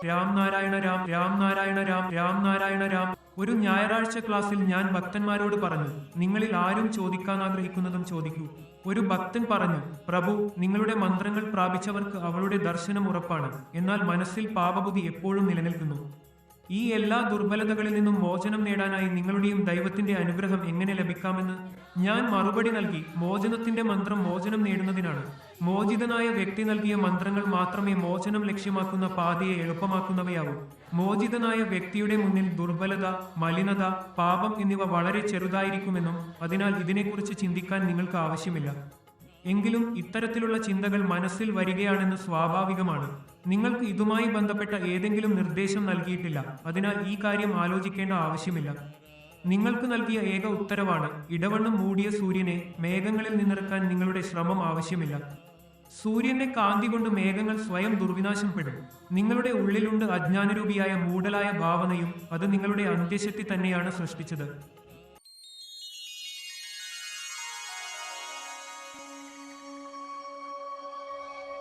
രാം നാരായണ രാം രാം നാരായണ രാം രാം നാരായണ രാം. ഒരു ഞായറാഴ്ച ക്ലാസ്സിൽ ഞാൻ ഭക്തന്മാരോട് പറഞ്ഞു, നിങ്ങളിൽ ആരും ചോദിക്കാൻ ആഗ്രഹിക്കുന്നതും ചോദിക്കൂ. ഒരു ഭക്തൻ പറഞ്ഞു, പ്രഭു, നിങ്ങളുടെ മന്ത്രങ്ങൾ പ്രാപിച്ചവർക്ക് അവളുടെ ദർശനം ഉറപ്പാണ്. എന്നാൽ മനസ്സിൽ പാപബുദ്ധി എപ്പോഴും നിലനിൽക്കുന്നു. ഈ എല്ലാ ദുർബലതകളിൽ നിന്നും മോചനം നേടാനായി നിങ്ങളുടെയും ദൈവത്തിന്റെ അനുഗ്രഹം എങ്ങനെ ലഭിക്കാമെന്ന് ഞാൻ മറുപടി നൽകി. മോചനത്തിന്റെ മന്ത്രം മോചനം നേടുന്നതിനാണ്. മോചിതനായ വ്യക്തി നൽകിയ മന്ത്രങ്ങൾ മാത്രമേ മോചനം ലക്ഷ്യമാക്കുന്ന പാതയെ എളുപ്പമാക്കുന്നവയാവൂ. മോചിതനായ വ്യക്തിയുടെ മുന്നിൽ ദുർബലത, മലിനത, പാപം എന്നിവ വളരെ ചെറുതായിരിക്കുമെന്നും അതിനാൽ ഇതിനെക്കുറിച്ച് ചിന്തിക്കാൻ നിങ്ങൾക്ക് ആവശ്യമില്ല. എങ്കിലും ഇത്തരത്തിലുള്ള ചിന്തകൾ മനസ്സിൽ വരികയാണെന്ന് സ്വാഭാവികമാണ്. നിങ്ങൾക്ക് ഇതുമായി ബന്ധപ്പെട്ട ഏതെങ്കിലും നിർദ്ദേശം നൽകിയിട്ടില്ല, അതിനാൽ ഈ കാര്യം ആലോചിക്കേണ്ട ആവശ്യമില്ല. നിങ്ങൾക്ക് നൽകിയ ഏക ഉത്തരവാണ്, ഇടവണ്ണം മൂടിയ സൂര്യനെ മേഘങ്ങളിൽ നിന്നിറക്കാൻ നിങ്ങളുടെ ശ്രമം ആവശ്യമില്ല. സൂര്യന്റെ കാന്തി കൊണ്ട് മേഘങ്ങൾ സ്വയം ദുർവിനാശം പെടും. നിങ്ങളുടെ ഉള്ളിലുണ്ട് അജ്ഞാനരൂപിയായ മൂടലായ ഭാവനയും അത് നിങ്ങളുടെ അന്ത്യശക്തി തന്നെയാണ് സൃഷ്ടിച്ചത്.